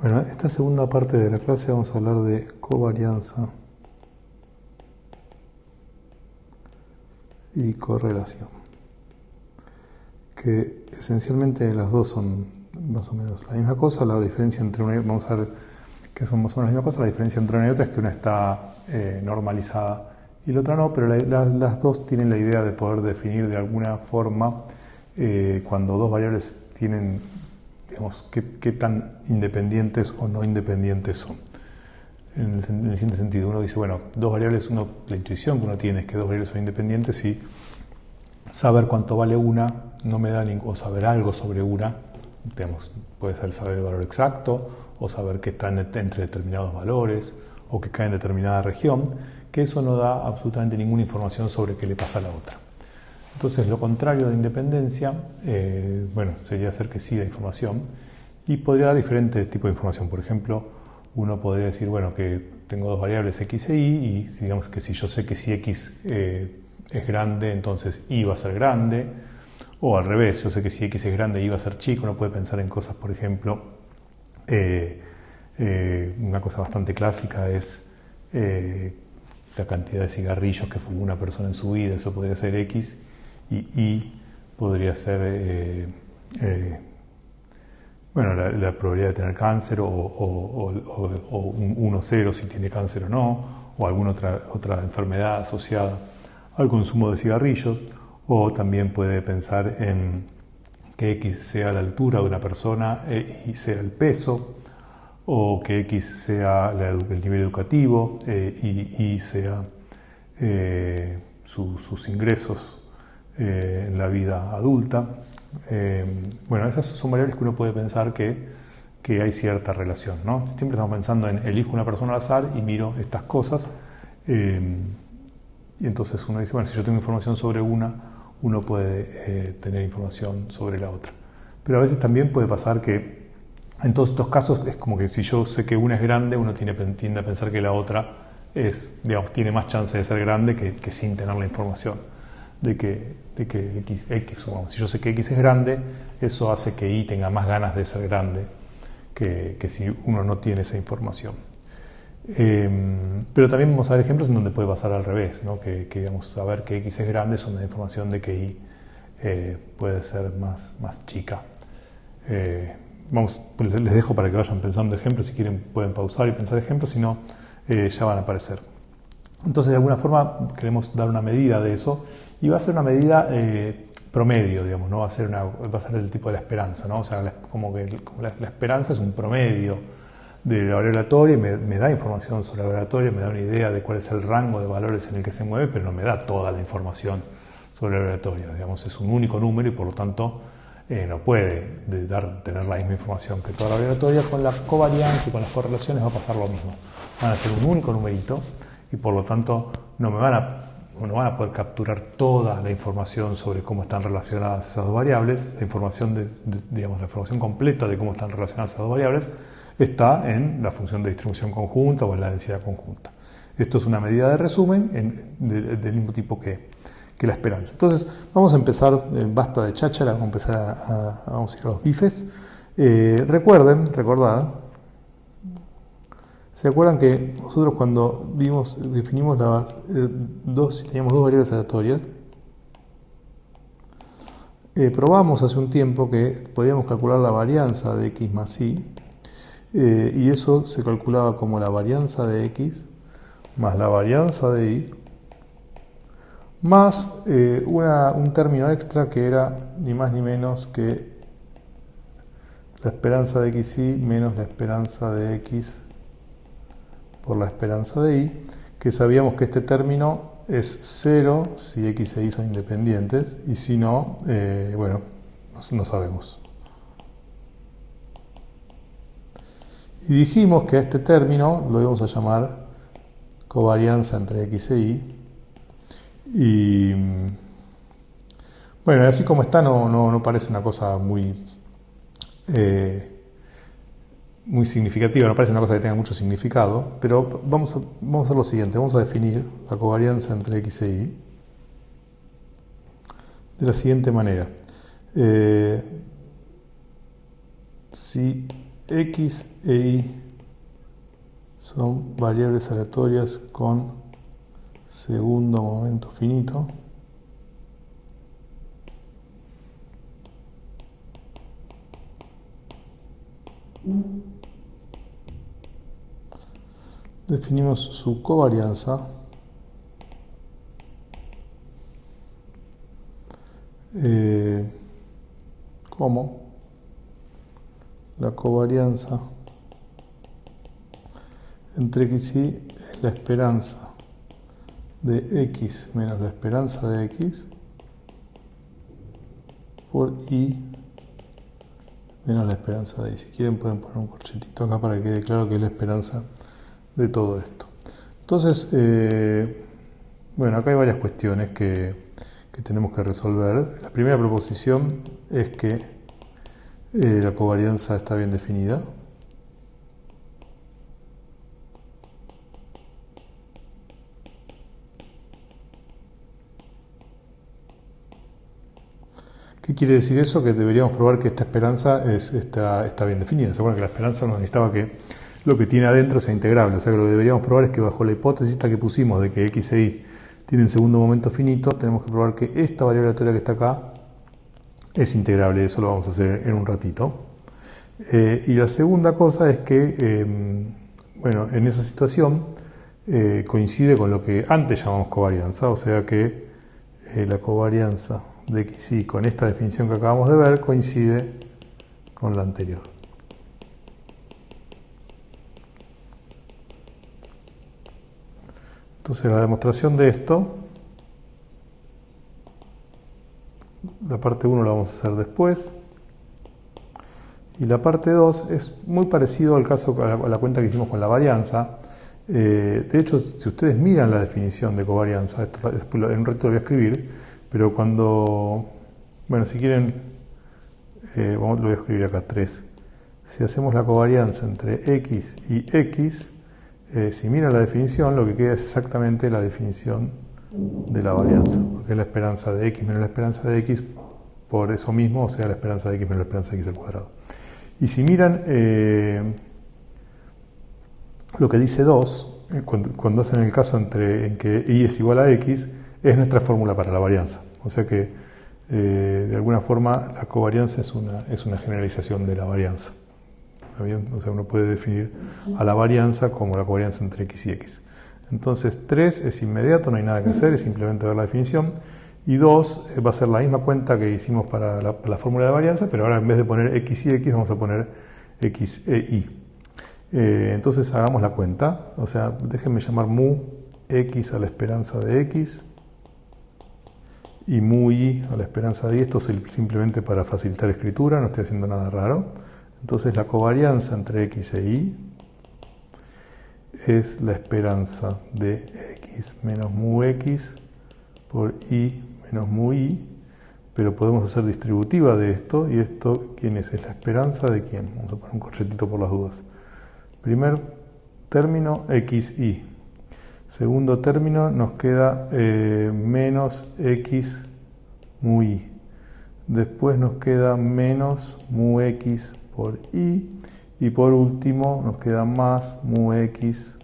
Bueno, en esta segunda parte de la clase vamos a hablar de covarianza y correlación, que esencialmente las dos son más o menos la misma cosa. La diferencia entre una y otra, vamos a ver que son más o menos la misma cosa. La diferencia entre una y otra es que una está normalizada y la otra no, pero las dos tienen la idea de poder definir de alguna forma cuando dos variables tienen, digamos, qué tan independientes o no independientes son. En el siguiente sentido, uno dice, bueno, dos variables, la intuición que uno tiene es que dos variables son independientes y saber cuánto vale una no me da o saber algo sobre una, digamos, puede ser saber el valor exacto o saber que está entre determinados valores o que cae en determinada región, que eso no da absolutamente ninguna información sobre qué le pasa a la otra. Entonces, lo contrario de independencia, bueno, sería hacer que sí da información y podría dar diferentes tipos de información. Por ejemplo, uno podría decir, bueno, que tengo dos variables x e y, y digamos que si yo sé que si x es grande, entonces y va a ser grande, o al revés, yo sé que si x es grande y va a ser chico. Uno puede pensar en cosas, por ejemplo, una cosa bastante clásica es la cantidad de cigarrillos que fumó una persona en su vida. Eso podría ser x, y podría ser bueno, la probabilidad de tener cáncer o un 1-0 si tiene cáncer o no, o alguna otra enfermedad asociada al consumo de cigarrillos. O también puede pensar en que x sea la altura de una persona y sea el peso, o que x sea el nivel educativo y sea sus ingresos en la vida adulta. Bueno, esas son variables que uno puede pensar que hay cierta relación, ¿no? Siempre estamos pensando en elijo una persona al azar y miro estas cosas, y entonces uno dice, bueno, si yo tengo información sobre una, uno puede tener información sobre la otra. Pero a veces también puede pasar que en todos estos casos es como que si yo sé que una es grande, uno tiende a pensar que la otra tiene más chance de ser grande que sin tener la información de que X, supongamos. Si yo sé que X es grande, eso hace que Y tenga más ganas de ser grande que si uno no tiene esa información. Pero también vamos a ver ejemplos en donde puede pasar al revés, ¿no? Que digamos, saber que X es grande es una información de que Y puede ser más chica. Pues les dejo para que vayan pensando ejemplos. Si quieren pueden pausar y pensar ejemplos, si no ya van a aparecer. Entonces, de alguna forma queremos dar una medida de eso, y va a ser una medida promedio, digamos, ¿no? Va a ser el tipo de la esperanza, ¿no? O sea, como la esperanza es un promedio de la variable aleatoria y me da información sobre la variable aleatoria, me da una idea de cuál es el rango de valores en el que se mueve, pero no me da toda la información sobre la variable aleatoria. Digamos, es un único número y por lo tanto no puede tener la misma información que toda la variable aleatoria. Con la covarianza y con las correlaciones va a pasar lo mismo. Van a ser un único numerito y por lo tanto no van a poder capturar toda la información sobre cómo están relacionadas esas dos variables. La información la información completa de cómo están relacionadas esas dos variables está en la función de distribución conjunta o en la densidad conjunta. Esto es una medida de resumen del mismo tipo que la esperanza. Entonces vamos a empezar, basta de cháchara, vamos a empezar vamos a ir a los bifes. Recordar, ¿se acuerdan que nosotros cuando definimos si teníamos dos variables aleatorias, probamos hace un tiempo que podíamos calcular la varianza de x más y, y eso se calculaba como la varianza de x más la varianza de y, más un término extra que era ni más ni menos que la esperanza de x y menos la esperanza de x por la esperanza de y, que sabíamos que este término es 0 si x e y son independientes, y si no, bueno, no sabemos. Y dijimos que a este término lo íbamos a llamar covarianza entre x e y. Y bueno, así como está, no parece una cosa muy significativa, no parece una cosa que tenga mucho significado, pero vamos a hacer lo siguiente. Vamos a definir la covarianza entre x e y de la siguiente manera. Si x e y son variables aleatorias con segundo momento finito. Definimos su covarianza como la covarianza entre x y y es la esperanza de x menos la esperanza de x por y menos la esperanza de y. Si quieren pueden poner un corchetito acá para que quede claro que es la esperanza de todo esto. Entonces, bueno, acá hay varias cuestiones que tenemos que resolver. La primera proposición es que la covarianza está bien definida. ¿Qué quiere decir eso? Que deberíamos probar que esta esperanza está bien definida. ¿Se acuerdan que la esperanza nos necesitaba que lo que tiene adentro sea integrable? O sea que lo que deberíamos probar es que bajo la hipótesis que pusimos de que x e y tienen segundo momento finito, tenemos que probar que esta variable aleatoria que está acá es integrable. Eso lo vamos a hacer en un ratito. Y la segunda cosa es que, bueno, en esa situación coincide con lo que antes llamamos covarianza, o sea que la covarianza de x y con esta definición que acabamos de ver coincide con la anterior. Entonces la demostración de esto, la parte 1 la vamos a hacer después, y la parte 2 es muy parecido al caso, a la cuenta que hicimos con la varianza. De hecho, si ustedes miran la definición de covarianza, esto después en un rato lo voy a escribir, pero cuando, bueno, si quieren, lo voy a escribir acá 3. Si hacemos la covarianza entre x y x, si miran la definición, lo que queda es exactamente la definición de la varianza, porque es la esperanza de x menos la esperanza de x por eso mismo, o sea, la esperanza de x menos la esperanza de x al cuadrado. Y si miran lo que dice 2, cuando hacen el caso en que y es igual a x, es nuestra fórmula para la varianza. O sea que, de alguna forma, la covarianza es una generalización de la varianza. ¿Está bien? O sea, uno puede definir a la varianza como la covarianza entre x y x. Entonces, 3 es inmediato, no hay nada que hacer, es simplemente ver la definición. Y 2 va a ser la misma cuenta que hicimos para la fórmula de varianza, pero ahora en vez de poner x y x, vamos a poner x e y. Entonces, hagamos la cuenta. O sea, déjenme llamar mu x a la esperanza de x y mu y a la esperanza de y. Esto es simplemente para facilitar escritura, no estoy haciendo nada raro. Entonces la covarianza entre x e y es la esperanza de x menos mu x por y menos mu y, pero podemos hacer distributiva de esto, y esto, ¿quién es? Es la esperanza de quién. Vamos a poner un corchetito por las dudas. Primer término, xy. Segundo término, nos queda menos x mu y. Después nos queda menos mu x por y. Y por último, nos queda más mu x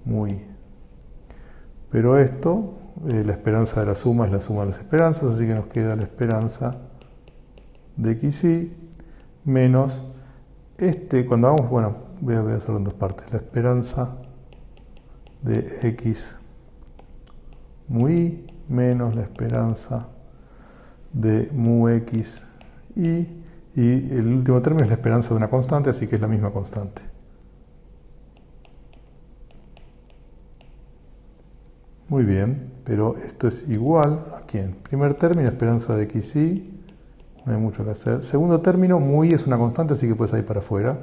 mu y. Pero esto, la esperanza de la suma es la suma de las esperanzas, así que nos queda la esperanza de xy menos cuando hagamos, bueno, voy a hacerlo en dos partes, la esperanza de x mu y menos la esperanza de mu x y el último término es la esperanza de una constante, así que es la misma constante. Muy bien, pero esto es igual a ¿quién? Primer término, esperanza de x y, no hay mucho que hacer. Segundo término, mu y es una constante, así que puede salir para afuera.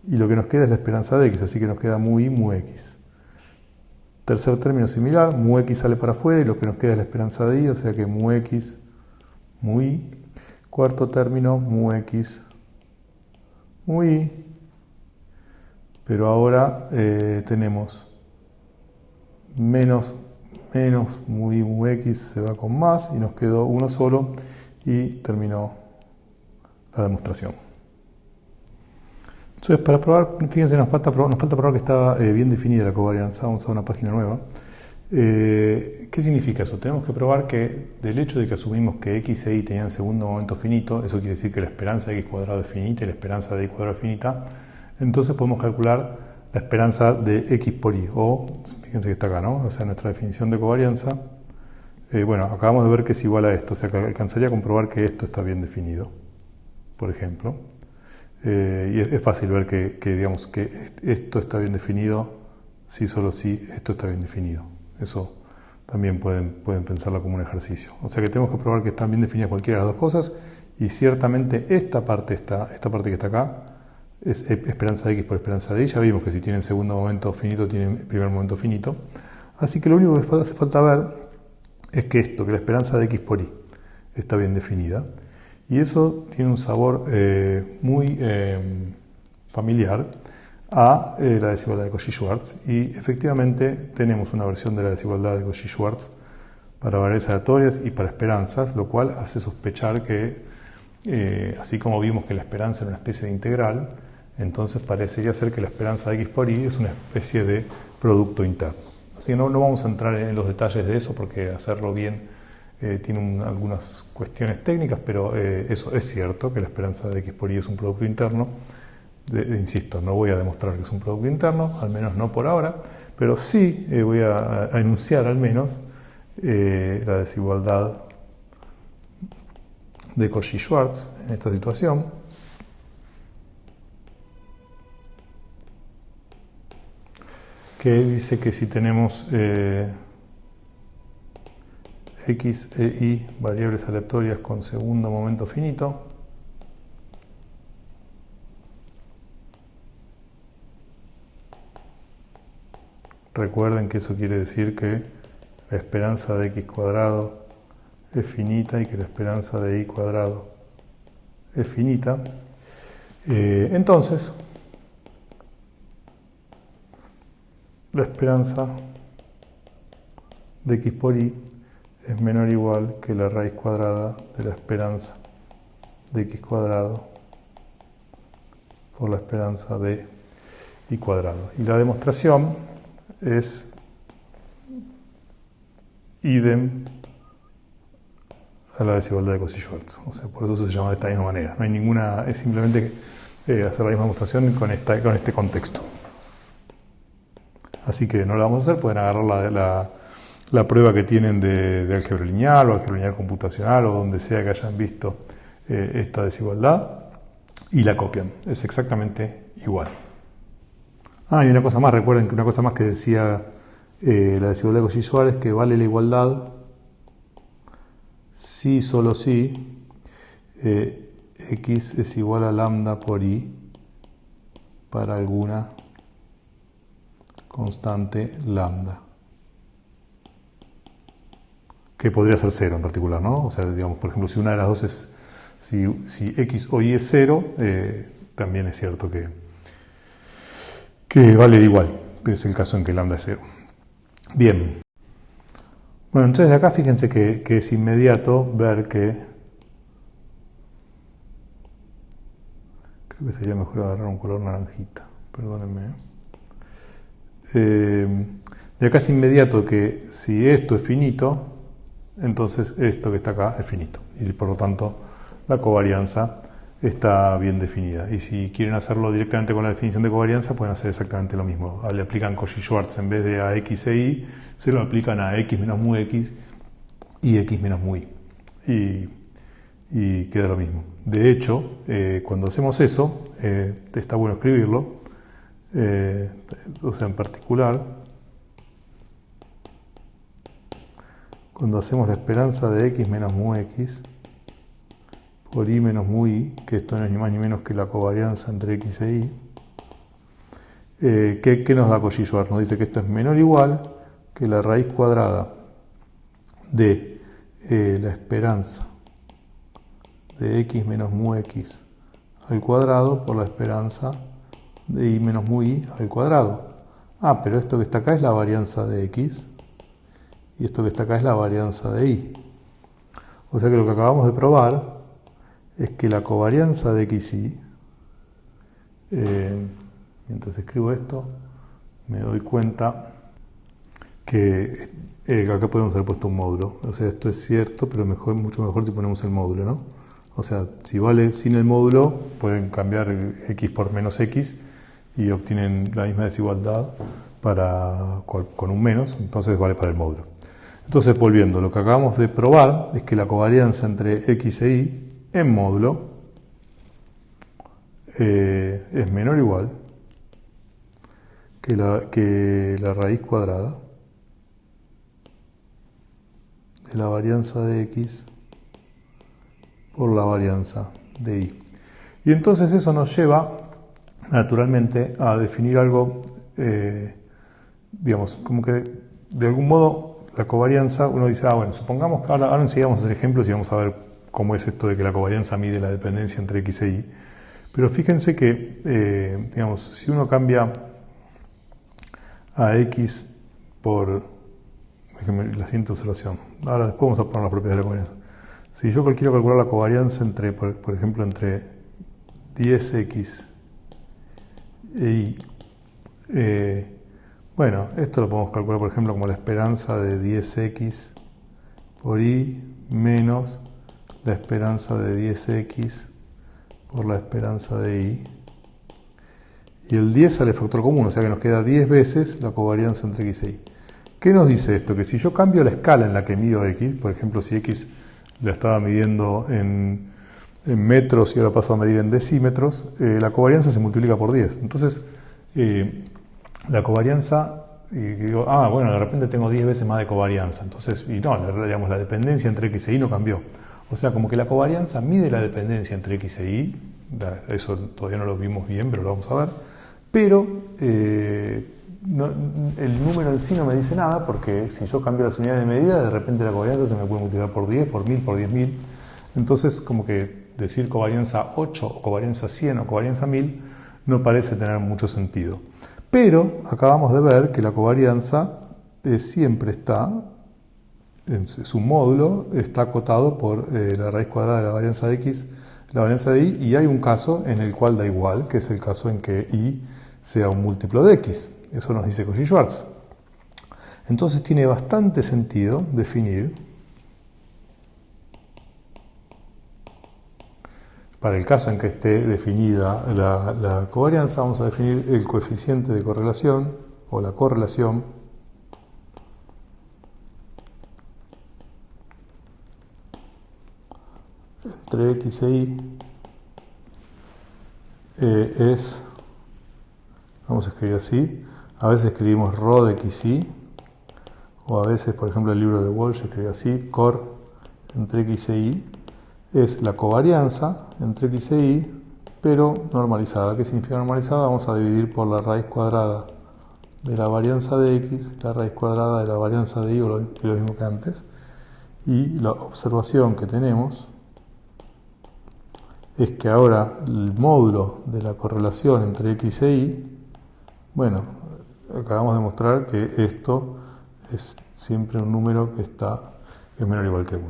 Y lo que nos queda es la esperanza de x, así que nos queda mu y mu x. Tercer término similar, mu x sale para afuera y lo que nos queda es la esperanza de y, o sea que mu x, mu y. Cuarto término, mu x, mu y. Pero ahora tenemos menos mu y mu x se va con más y nos quedó uno solo y terminó la demostración. Entonces, para probar, fíjense, nos falta probar que está bien definida la covarianza. Vamos a una página nueva. ¿Qué significa eso? Tenemos que probar que del hecho de que asumimos que x e y tenían segundo momento finito, eso quiere decir que la esperanza de x cuadrado es finita y la esperanza de y cuadrado es finita, entonces podemos calcular la esperanza de x por y, o fíjense que está acá, ¿no? O sea, nuestra definición de covarianza, bueno, acabamos de ver que es igual a esto, o sea, que alcanzaría a comprobar que esto está bien definido, por ejemplo. Y es fácil ver que, digamos, que esto está bien definido si solo si esto está bien definido. Eso también pueden pensarlo como un ejercicio. O sea que tenemos que probar que están bien definidas cualquiera de las dos cosas, y ciertamente esta parte que está acá es esperanza de x por esperanza de y. Ya vimos que si tienen segundo momento finito tienen primer momento finito. Así que lo único que hace falta ver es que que la esperanza de x por y está bien definida. Y eso tiene un sabor muy familiar a la desigualdad de Cauchy-Schwarz. Y efectivamente tenemos una versión de la desigualdad de Cauchy-Schwarz para variables aleatorias y para esperanzas, lo cual hace sospechar que, así como vimos que la esperanza era una especie de integral, entonces parecería ser que la esperanza de x por y es una especie de producto interno. Así que no vamos a entrar en los detalles de eso, porque hacerlo bien tiene algunas cuestiones técnicas, pero eso es cierto, que la esperanza de x por y es un producto interno. Insisto, no voy a demostrar que es un producto interno, al menos no por ahora, pero sí voy a enunciar al menos la desigualdad de Cauchy-Schwarz en esta situación. Que dice que si tenemos x e y variables aleatorias con segundo momento finito, recuerden que eso quiere decir que la esperanza de x cuadrado es finita y que la esperanza de y cuadrado es finita. Entonces, la esperanza de x por y es menor o igual que la raíz cuadrada de la esperanza de x cuadrado por la esperanza de y cuadrado. Y la demostración es idem a la desigualdad de Cauchy-Schwarz. O sea, por eso se llama de esta misma manera. No hay ninguna, es simplemente hacer la misma demostración con este contexto. Así que no la vamos a hacer, pueden agarrar la prueba que tienen de álgebra lineal o álgebra lineal computacional o donde sea que hayan visto esta desigualdad y la copian. Es exactamente igual. Y una cosa más, recuerden que una cosa más que decía la desigualdad de Cauchy-Schwarz es que vale la igualdad si, solo si, x es igual a lambda por y para alguna constante lambda, que podría ser 0 en particular, ¿no? O sea, digamos, por ejemplo, si una de las dos es, si x o y es 0, también es cierto que vale igual, pero es el caso en que lambda es 0. Bien. Bueno, entonces de acá fíjense que es inmediato ver que, creo que sería mejor agarrar un color naranjita, perdónenme. De acá es inmediato que si esto es finito, entonces esto que está acá es finito, y por lo tanto la covarianza está bien definida. Y si quieren hacerlo directamente con la definición de covarianza, pueden hacer exactamente lo mismo. Le aplican Cauchy-Schwarz en vez de a x e y, se lo aplican a x menos mu x y x menos mu y. Y queda lo mismo. De hecho, cuando hacemos eso, está bueno escribirlo. O sea, en particular, cuando hacemos la esperanza de x menos mu x por y menos mu y, que esto no es ni más ni menos que la covarianza entre x e y, ¿qué nos da Cauchy-Schwarz? Nos dice que esto es menor o igual que la raíz cuadrada de la esperanza de x menos mu x al cuadrado por la esperanza de y menos mu y al cuadrado. Pero esto que está acá es la varianza de x y esto que está acá es la varianza de y. O sea que lo que acabamos de probar es que la covarianza de x y Mientras escribo esto, me doy cuenta que acá podemos haber puesto un módulo. O sea, esto es cierto, pero mucho mejor si ponemos el módulo, ¿no? O sea, si vale sin el módulo, pueden cambiar x por menos x y obtienen la misma desigualdad con un menos, entonces vale para el módulo. Entonces, volviendo, lo que acabamos de probar es que la covarianza entre x e y en módulo es menor o igual que la raíz cuadrada de la varianza de x por la varianza de y. Y entonces eso nos lleva, naturalmente, a definir algo, digamos, como que de algún modo la covarianza, uno dice, bueno, supongamos que ahora enseguida vamos a hacer ejemplos y vamos a ver cómo es esto de que la covarianza mide la dependencia entre x e y. Pero fíjense que, digamos, si uno cambia a x por, déjenme la siguiente observación, ahora después vamos a poner las propiedades de la covarianza. Si yo quiero calcular la covarianza entre, por ejemplo, entre 10x e y, bueno, esto lo podemos calcular, por ejemplo, como la esperanza de 10x por y menos la esperanza de 10x por la esperanza de y. Y el 10 sale factor común, o sea que nos queda 10 veces la covarianza entre x e y. ¿Qué nos dice esto? Que si yo cambio la escala en la que miro x, por ejemplo, si x la estaba midiendo en metros y ahora paso a medir en decímetros, la covarianza se multiplica por 10. Entonces, la covarianza, digo, bueno, de repente tengo 10 veces más de covarianza. Entonces, y no, digamos, la dependencia entre x e y no cambió. O sea, como que la covarianza mide la dependencia entre x e y. Eso todavía no lo vimos bien, pero lo vamos a ver. Pero el número en sí no me dice nada, porque si yo cambio las unidades de medida, de repente la covarianza se me puede multiplicar por 10, por 1000, por 10.000. Entonces, como que decir covarianza 8, o covarianza 100, o covarianza 1000, no parece tener mucho sentido. Pero acabamos de ver que la covarianza siempre está, en su módulo, está acotado por la raíz cuadrada de la varianza de x, la varianza de y hay un caso en el cual da igual, que es el caso en que y sea un múltiplo de x. Eso nos dice Cauchy-Schwarz. Entonces tiene bastante sentido definir, para el caso en que esté definida la covarianza, vamos a definir el coeficiente de correlación, o la correlación, entre x e y es, vamos a escribir así, a veces escribimos ρ de xy, o a veces, por ejemplo, el libro de Walsh escribe así, cor entre x e y, es la covarianza entre x e y, pero normalizada. ¿Qué significa normalizada? Vamos a dividir por la raíz cuadrada de la varianza de x, la raíz cuadrada de la varianza de y, o lo mismo que antes. Y la observación que tenemos es que ahora el módulo de la correlación entre x e y, bueno, acabamos de mostrar que esto es siempre un número que es menor o igual que 1.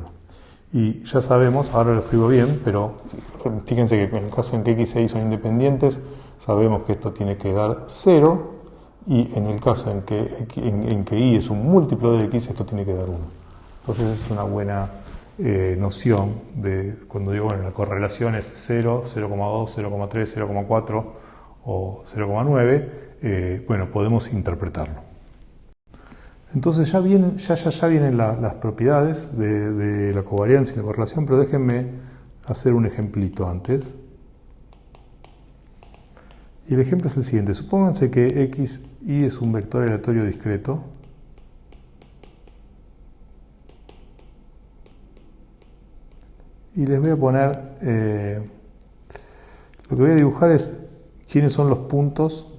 Y ya sabemos, ahora lo escribo bien, pero fíjense que en el caso en que x e y son independientes, sabemos que esto tiene que dar 0, y en el caso en que y es un múltiplo de x, esto tiene que dar 1. Entonces es una buena noción de cuando digo, bueno, la correlación es 0, 0,2, 0,3, 0,4 o 0,9, bueno, podemos interpretarlo. Entonces ya vienen las propiedades de la covarianza y la correlación, pero déjenme hacer un ejemplito antes. Y el ejemplo es el siguiente. Supónganse que x, y es un vector aleatorio discreto. Y les voy a poner, lo que voy a dibujar es quiénes son los puntos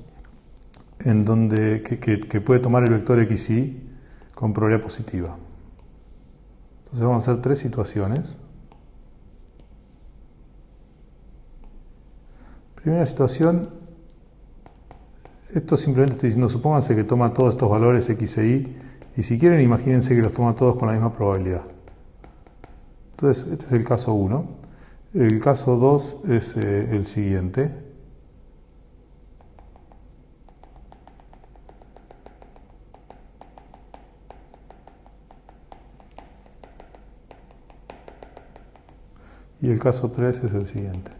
en donde que puede tomar el vector xy con probabilidad positiva. Entonces vamos a hacer 3 situaciones. Primera situación, esto simplemente estoy diciendo, supónganse que toma todos estos valores x e y si quieren imagínense que los toma todos con la misma probabilidad. Entonces este es el caso 1. El caso 2 es el siguiente. Y el caso 3 es el siguiente.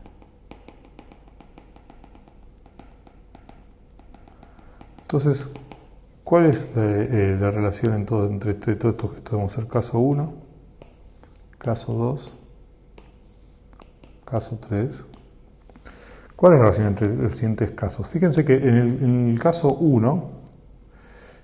Entonces, ¿cuál es la relación entre todo esto que vamos a hacer? Caso 1, caso 2, caso 3. ¿Cuál es la relación entre los siguientes casos? Fíjense que en el caso 1,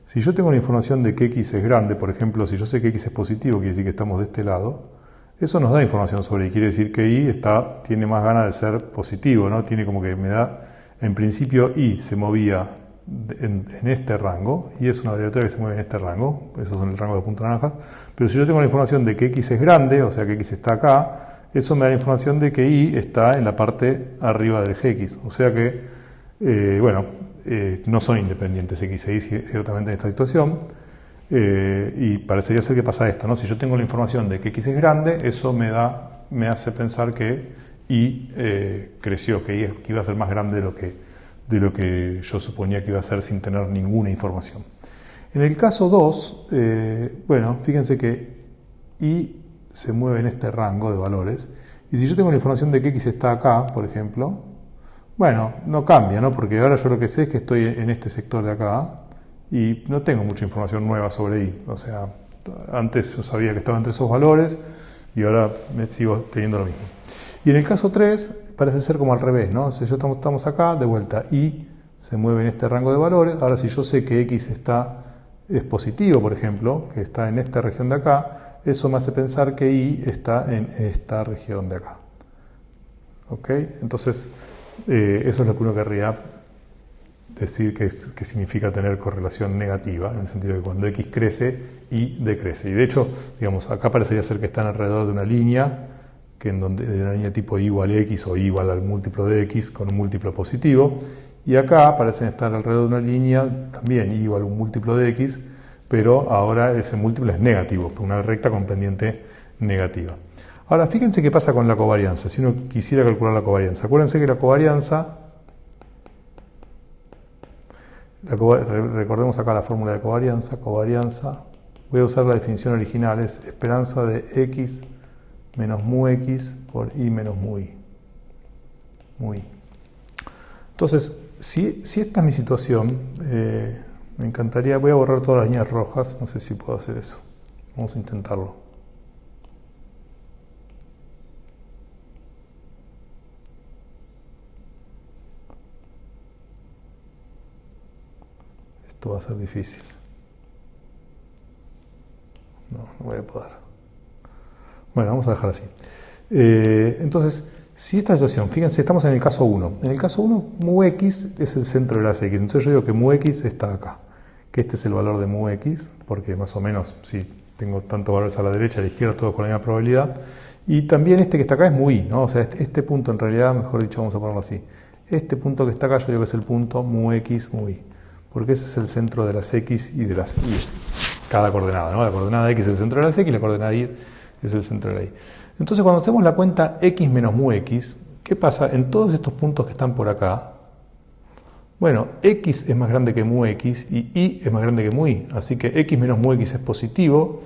si yo tengo la información de que x es grande, por ejemplo, si yo sé que x es positivo, quiere decir que estamos de este lado, eso nos da información sobre y, quiere decir que y tiene más ganas de ser positivo, ¿no? Tiene como que me da, en principio y se movía en este rango, y es una variable que se mueve en este rango, esos son el rango de puntos naranjas, pero si yo tengo la información de que x es grande, o sea que x está acá, eso me da la información de que y está en la parte arriba del eje x, o sea que, no son independientes x e y ciertamente en esta situación, y parecería ser que pasa esto, ¿no? Si yo tengo la información de que x es grande, eso me hace pensar que y creció, que y iba a ser más grande de lo que yo suponía que iba a ser sin tener ninguna información. En el caso 2, fíjense que y se mueve en este rango de valores, y si yo tengo la información de que x está acá, por ejemplo, bueno, no cambia, ¿no? Porque ahora yo lo que sé es que estoy en este sector de acá y no tengo mucha información nueva sobre y. O sea, antes yo sabía que estaba entre esos valores y ahora me sigo teniendo lo mismo. Y en el caso 3 parece ser como al revés, ¿no? Si yo estamos acá, de vuelta, y se mueve en este rango de valores. Ahora si yo sé que x es positivo, por ejemplo, que está en esta región de acá, eso me hace pensar que y está en esta región de acá. ¿Ok? Entonces, eso es lo que uno querría decir que significa tener correlación negativa, en el sentido de que cuando x crece, y decrece. Y de hecho, digamos, acá parecería ser que están alrededor de una línea, de una línea tipo y igual a x o y igual al múltiplo de x con un múltiplo positivo. Y acá parecen estar alrededor de una línea también y igual a un múltiplo de x, pero ahora ese múltiplo es negativo, una recta con pendiente negativa. Ahora, fíjense qué pasa con la covarianza, si uno quisiera calcular la covarianza. Acuérdense que la covarianza, recordemos acá la fórmula de covarianza, voy a usar la definición original, es esperanza de x menos mu x por y menos mu y. Entonces, si esta es mi situación, me encantaría, voy a borrar todas las líneas rojas, no sé si puedo hacer eso. Vamos a intentarlo. Esto va a ser difícil. No voy a poder. Bueno, vamos a dejar así. Entonces, si esta situación, fíjense, estamos en el caso 1. En el caso 1, mu x es el centro de las x. Entonces yo digo que mu x está acá. Que este es el valor de mu x, porque más o menos, si tengo tantos valores a la derecha y a la izquierda, todos con la misma probabilidad. Y también este que está acá es mu y, ¿no? O sea, este punto en realidad, mejor dicho, vamos a ponerlo así. Este punto que está acá yo digo que es el punto mu x, mu y. Porque ese es el centro de las x y de las y. Cada coordenada, ¿no? La coordenada x es el centro de las x y la coordenada y es el centro de la y. Entonces, cuando hacemos la cuenta x menos mu x, ¿qué pasa? En todos estos puntos que están por acá, bueno, x es más grande que mu x y es más grande que mu y. Así que x menos mu x es positivo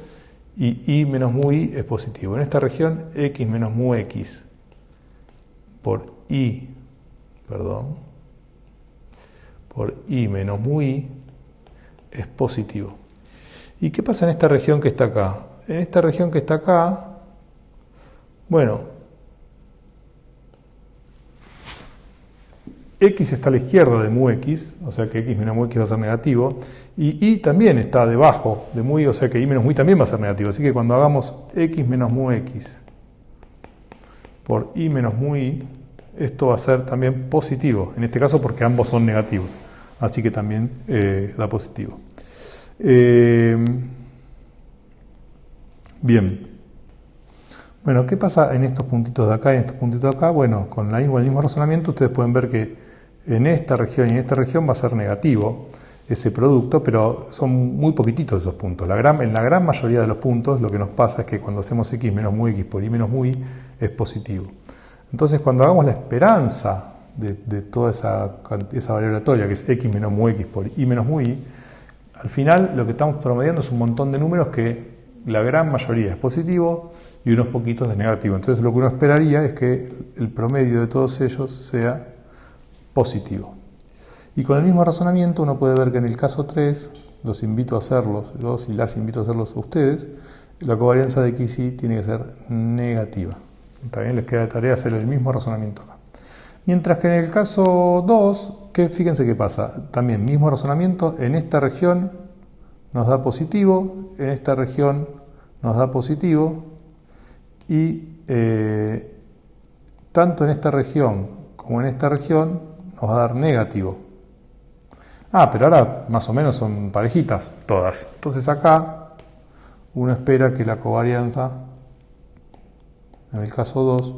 y menos mu y es positivo. En esta región, x menos mu x por y menos mu y es positivo. ¿Y qué pasa en esta región que está acá? En esta región que está acá, bueno, x está a la izquierda de mu x, o sea que x menos mu x va a ser negativo, y también está debajo de mu y, o sea que y menos mu y también va a ser negativo. Así que cuando hagamos x menos mu x por y menos mu y, esto va a ser también positivo, en este caso porque ambos son negativos, así que también da positivo. Bien. Bueno, ¿qué pasa en estos puntitos de acá y en estos puntitos de acá? Bueno, con el mismo razonamiento ustedes pueden ver que en esta región y en esta región va a ser negativo ese producto, pero son muy poquititos esos puntos. En la gran mayoría de los puntos lo que nos pasa es que cuando hacemos x menos mu x por y menos mu y es positivo. Entonces, cuando hagamos la esperanza de toda esa variable aleatoria, que es x menos mu x por y menos mu y, al final lo que estamos promediando es un montón de números que la gran mayoría es positivo y unos poquitos es negativo. Entonces lo que uno esperaría es que el promedio de todos ellos sea positivo. Y con el mismo razonamiento uno puede ver que en el caso 3, los invito a hacerlos, y las invito a hacerlos a ustedes, la covarianza de XY tiene que ser negativa. También les queda de tarea hacer el mismo razonamiento acá. Mientras que en el caso 2, fíjense qué pasa. También mismo razonamiento, en esta región nos da positivo, en esta región nos da positivo, y tanto en esta región como en esta región nos va a dar negativo. Pero ahora más o menos son parejitas todas. Entonces acá uno espera que la covarianza, en el caso 2,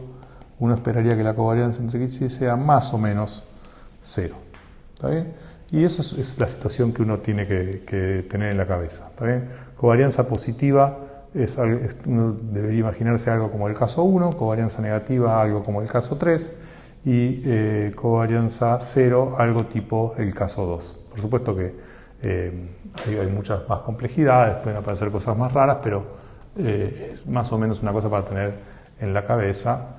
uno esperaría que la covarianza entre X y Y sea más o menos 0. ¿Está bien? Y eso es la situación que uno tiene que tener en la cabeza. ¿Está bien? Covarianza positiva, uno debería imaginarse algo como el caso 1, covarianza negativa algo como el caso 3, y covarianza 0 algo tipo el caso 2. Por supuesto que hay muchas más complejidades, pueden aparecer cosas más raras, pero es más o menos una cosa para tener en la cabeza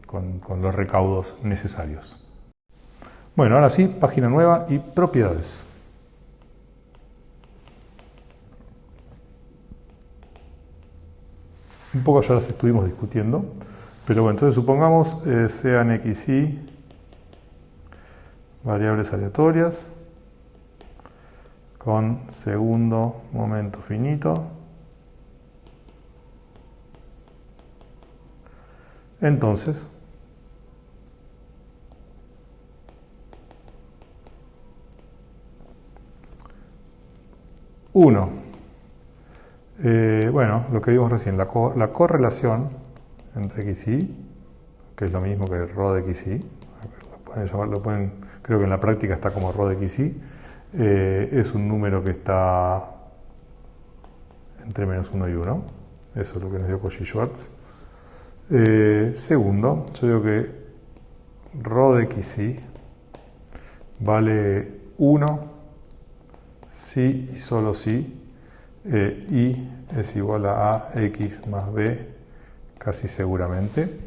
con los recaudos necesarios. Bueno, ahora sí, página nueva y propiedades. Un poco ya las estuvimos discutiendo, pero bueno, entonces supongamos sean x y variables aleatorias con segundo momento finito. Entonces, bueno, lo que vimos recién, la correlación entre x y y, que es lo mismo que rho de x y, creo que en la práctica está como rho de x y, es un número que está entre menos 1 y 1. Eso es lo que nos dio Cauchy-Schwarz. Segundo, yo digo que rho de x y vale 1 si y solo si y es igual a x más b casi seguramente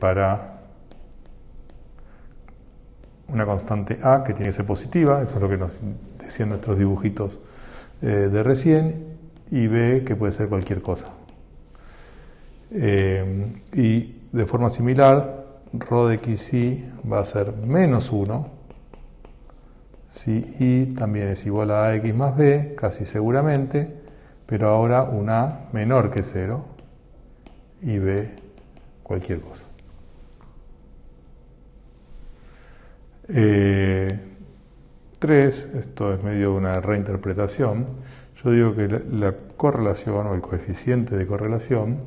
para una constante a que tiene que ser positiva, eso es lo que nos decían nuestros dibujitos de recién, y b que puede ser cualquier cosa. Y de forma similar, rho de x y va a ser menos 1 si y también es igual a x más b, casi seguramente, pero ahora un a menor que 0 y b cualquier cosa. 3, esto es medio una reinterpretación. Yo digo que la correlación o el coeficiente de correlación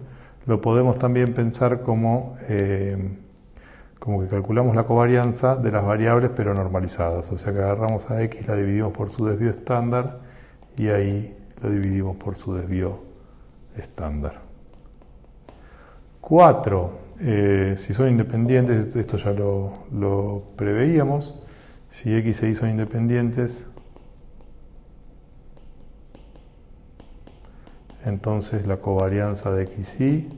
lo podemos también pensar como que calculamos la covarianza de las variables pero normalizadas, o sea que agarramos a x, la dividimos por su desvío estándar y ahí lo dividimos por su desvío estándar. 4, si son independientes, esto ya lo preveíamos, si x e y son independientes, entonces la covarianza de x y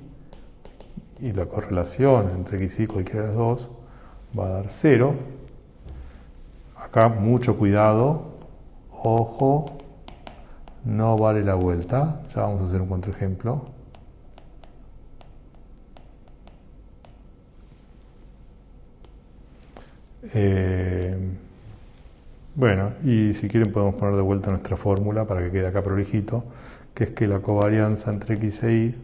la correlación entre x y cualquiera de las dos va a dar 0. Acá mucho cuidado, ojo, no vale la vuelta. Ya vamos a hacer un contraejemplo. Bueno, y si quieren podemos poner de vuelta nuestra fórmula para que quede acá prolijito, que es que la covarianza entre x e y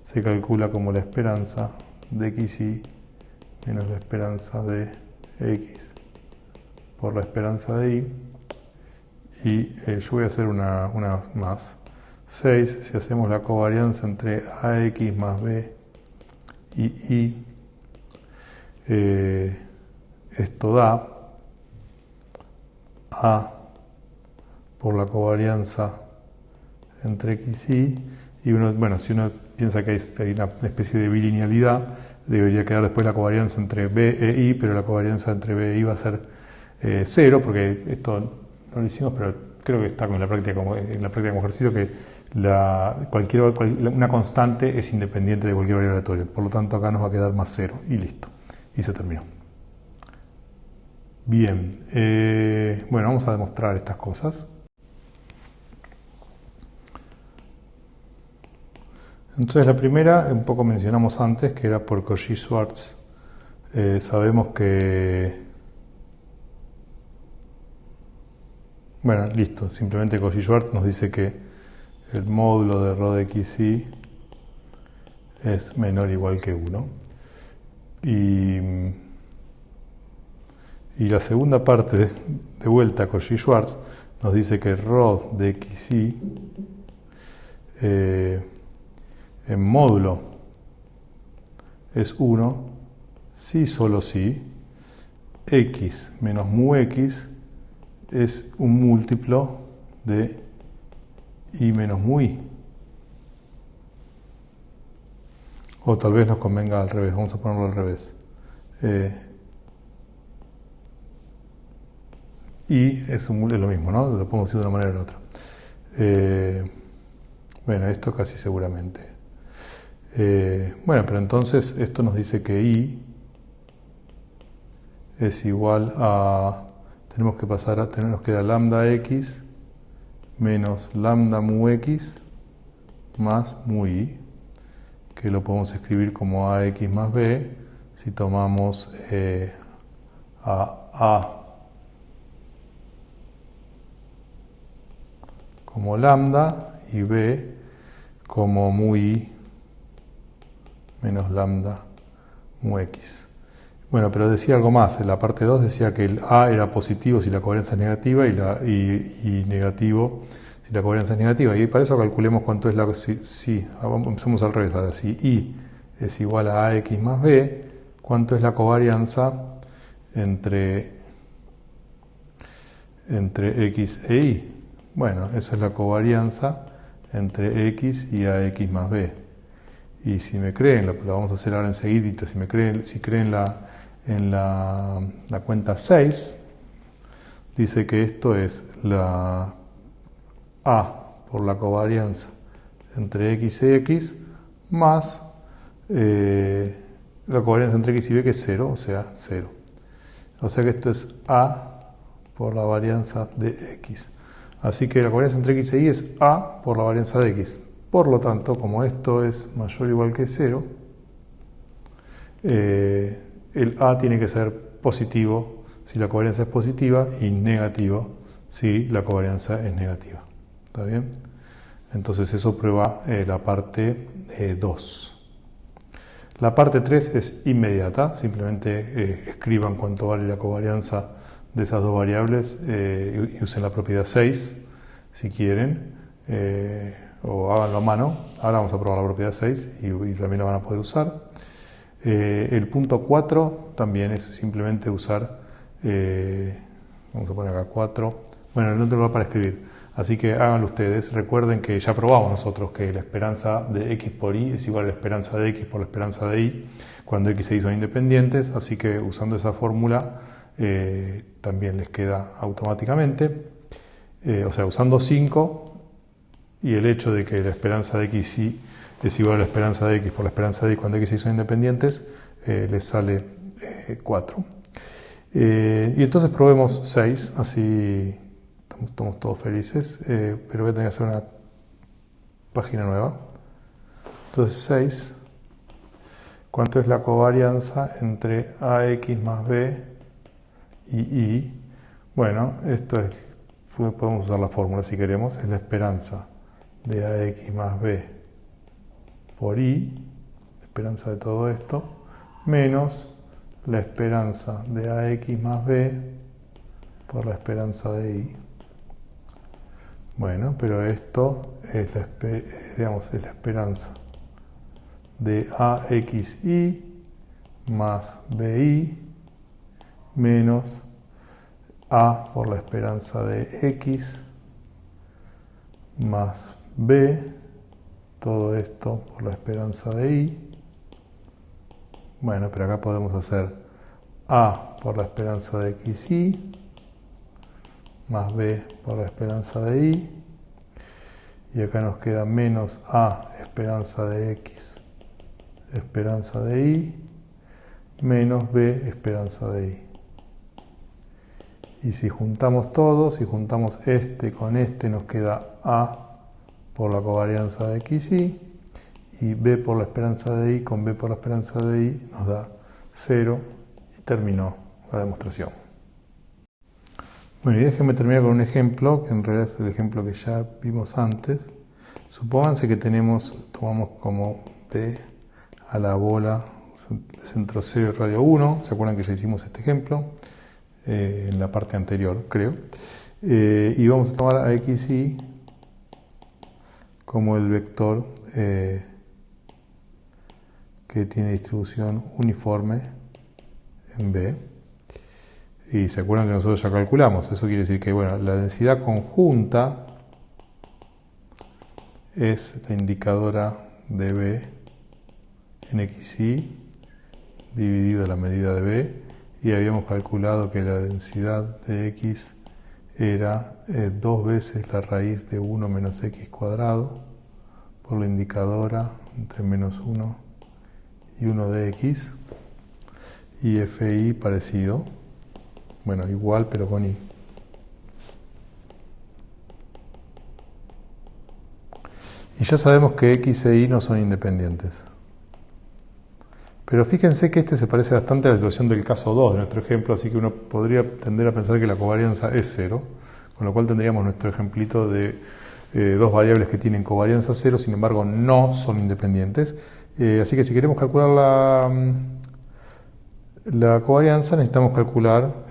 se calcula como la esperanza de x y menos la esperanza de x por la esperanza de y. Y yo voy a hacer una más. 6, si hacemos la covarianza entre ax más b y esto da a por la covarianza entre x y uno, bueno, si uno piensa que hay una especie de bilinealidad, debería quedar después la covarianza entre b e y, pero la covarianza entre b e y va a ser 0, porque esto no lo hicimos, pero creo que está en la práctica como ejercicio, que una constante es independiente de cualquier variable aleatoria. Por lo tanto, acá nos va a quedar más 0 y listo. Y se terminó. Bien, bueno, vamos a demostrar estas cosas. Entonces la primera, un poco mencionamos antes, que era por Cauchy-Schwarz. Sabemos que... Bueno, listo, simplemente Cauchy-Schwarz nos dice que el módulo de ρ de xi es menor o igual que 1. Y la segunda parte, de vuelta, Cauchy-Schwarz, nos dice que ρ de xi en módulo es 1 si solo si x menos mu x es un múltiplo de i menos mu i. O tal vez nos convenga al revés, vamos a ponerlo al revés. I es lo mismo, ¿no? Lo podemos decir de una manera o de otra. Bueno, esto casi seguramente. Bueno, pero entonces esto nos dice que I es igual a... Tenemos que pasar a... Nos queda lambda x menos lambda mu x más mu i, que lo podemos escribir como ax más b si tomamos a como lambda y b como mu i menos lambda mu x. Bueno, pero decía algo más. En la parte 2 decía que el a era positivo si la covarianza es negativa y negativo si la covarianza es negativa. Y para eso calculemos cuánto es la... Empezamos al revés ahora. Si i es igual a ax más b, ¿cuánto es la covarianza entre x e y? Bueno, eso es la covarianza entre x y ax más b. Y si me creen, lo vamos a hacer ahora enseguida, si creen la cuenta 6, dice que esto es la a por la covarianza entre x y x más la covarianza entre x y b, que es 0, o sea, 0. O sea que esto es a por la varianza de x. Así que la covarianza entre x y y es a por la varianza de x. Por lo tanto, como esto es mayor o igual que 0, el a tiene que ser positivo si la covarianza es positiva y negativo si la covarianza es negativa. ¿Está bien? Entonces eso prueba la parte 2. La parte 3 es inmediata, simplemente escriban cuánto vale la covarianza de esas dos variables y usen la propiedad 6 si quieren, o háganlo a mano. Ahora vamos a probar la propiedad 6 y también la van a poder usar. El punto 4 también es simplemente usar, vamos a poner acá 4, bueno, el otro lugar para escribir. Así que háganlo ustedes. Recuerden que ya probamos nosotros que la esperanza de x por y es igual a la esperanza de x por la esperanza de y cuando x e y son independientes. Así que usando esa fórmula también les queda automáticamente. O sea, usando 5 y el hecho de que la esperanza de x y es igual a la esperanza de x por la esperanza de y cuando x y y son independientes, les sale 4. Y entonces probemos 6, así... Estamos todos felices, pero voy a tener que hacer una página nueva. Entonces 6, ¿cuánto es la covarianza entre ax más b y y? Bueno, esto es, podemos usar la fórmula si queremos, es la esperanza de ax más b por y, la esperanza de todo esto, menos la esperanza de ax más b por la esperanza de y. Bueno, pero esto es es la esperanza de AXI más BI menos A por la esperanza de X más B, todo esto por la esperanza de Y. Bueno, pero acá podemos hacer A por la esperanza de XY más b por la esperanza de y. Y acá nos queda menos a esperanza de x, esperanza de y, menos b esperanza de y. Y si juntamos todo, si juntamos este con este, nos queda a por la covarianza de x y b por la esperanza de y con b por la esperanza de y nos da 0 y terminó la demostración. Bueno, y déjenme terminar con un ejemplo, que en realidad es el ejemplo que ya vimos antes. Supónganse que tomamos como b a la bola de centro 0 y radio 1. ¿Se acuerdan que ya hicimos este ejemplo? En la parte anterior, creo. Y vamos a tomar a x y como el vector que tiene distribución uniforme en B. Y se acuerdan que nosotros ya calculamos. Eso quiere decir que bueno, la densidad conjunta es la indicadora de B en xy dividido la medida de B. Y habíamos calculado que la densidad de x era 2 veces la raíz de 1 menos x cuadrado por la indicadora entre menos 1 y 1 de x, y fi parecido, bueno, igual pero con y. Y ya sabemos que x e y no son independientes. Pero fíjense que este se parece bastante a la situación del caso 2 de nuestro ejemplo, así que uno podría tender a pensar que la covarianza es 0, con lo cual tendríamos nuestro ejemplito de dos variables que tienen covarianza 0, sin embargo no son independientes. Así que si queremos calcular la covarianza necesitamos calcular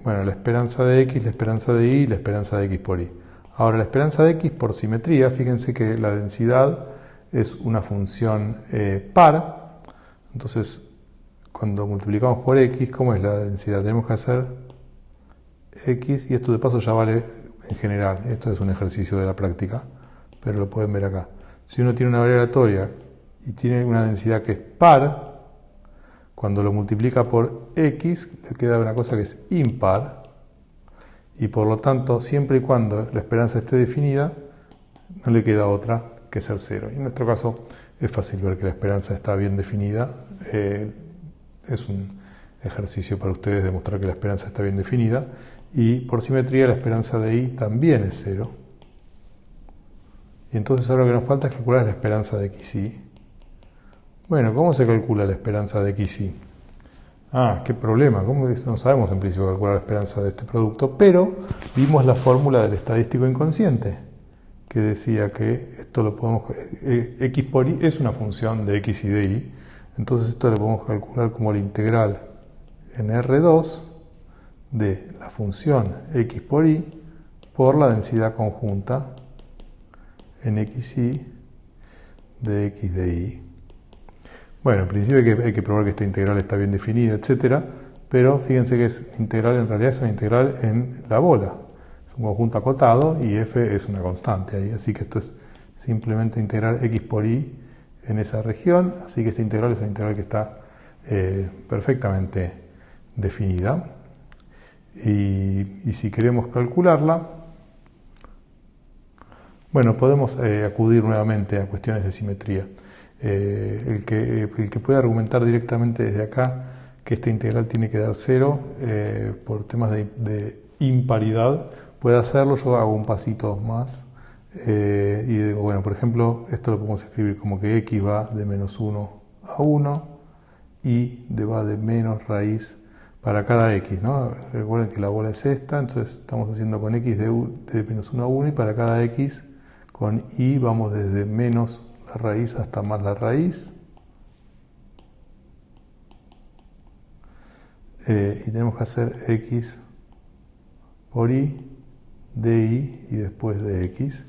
bueno, la esperanza de x, la esperanza de y y la esperanza de x por y. Ahora la esperanza de x por simetría, fíjense que la densidad es una función par. Entonces, cuando multiplicamos por x, ¿cómo es la densidad? Tenemos que hacer x, y esto de paso ya vale en general. Esto es un ejercicio de la práctica, pero lo pueden ver acá. Si uno tiene una variable aleatoria y tiene una densidad que es par, cuando lo multiplica por x, le queda una cosa que es impar, y por lo tanto, siempre y cuando la esperanza esté definida, no le queda otra que ser 0. Y en nuestro caso es fácil ver que la esperanza está bien definida. Es un ejercicio para ustedes demostrar que la esperanza está bien definida. Y por simetría la esperanza de y también es 0. Y entonces ahora lo que nos falta es calcular la esperanza de xy. Bueno, ¿cómo se calcula la esperanza de xy? Qué problema. ¿Cómo no sabemos en principio calcular la esperanza de este producto? Pero vimos la fórmula del estadístico inconsciente, que decía que esto lo podemos... x por y es una función de x y de y. Entonces esto lo podemos calcular como la integral en R2 de la función x por y por la densidad conjunta en xy de x de y. Bueno, en principio hay que probar que esta integral está bien definida, etc. Pero fíjense que es integral, en realidad es una integral en la bola. Es un conjunto acotado y f es una constante ahí. Así que esto es simplemente integrar x por y en esa región. Así que esta integral es una integral que está perfectamente definida. Y si queremos calcularla, bueno, podemos acudir nuevamente a cuestiones de simetría. El que puede argumentar directamente desde acá que esta integral tiene que dar 0 por temas de imparidad, puede hacerlo. Yo hago un pasito más y digo, bueno, por ejemplo, esto lo podemos escribir como que x va de menos 1 a 1 y va de menos raíz para cada x, ¿no? Recuerden que la bola es esta, entonces estamos haciendo con x de menos 1 a 1 y para cada x con y vamos desde menos la raíz hasta más la raíz. Y tenemos que hacer x por y, de y después de x.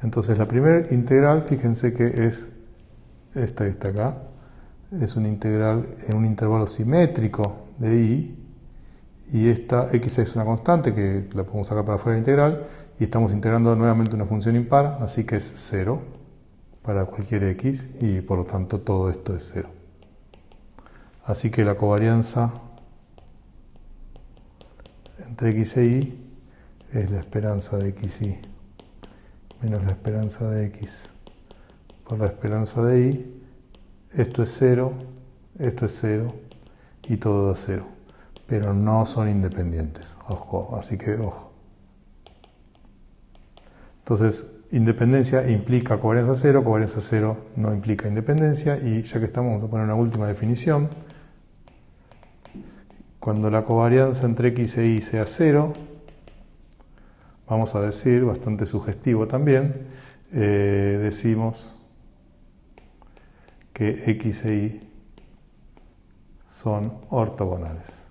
Entonces la primera integral, fíjense que es esta que está acá. Es una integral en un intervalo simétrico de y esta x es una constante que la podemos sacar para afuera de la integral, y estamos integrando nuevamente una función impar, así que es 0 para cualquier x, y por lo tanto todo esto es 0. Así que la covarianza entre x e y es la esperanza de xy menos la esperanza de x por la esperanza de y. Esto es 0 y todo da 0. Pero no son independientes. Ojo, así que ojo. Entonces, independencia implica covarianza 0 no implica independencia, y ya que estamos, vamos a poner una última definición. Cuando la covarianza entre x e y sea 0, vamos a decir, bastante sugestivo también, decimos que x e y son ortogonales.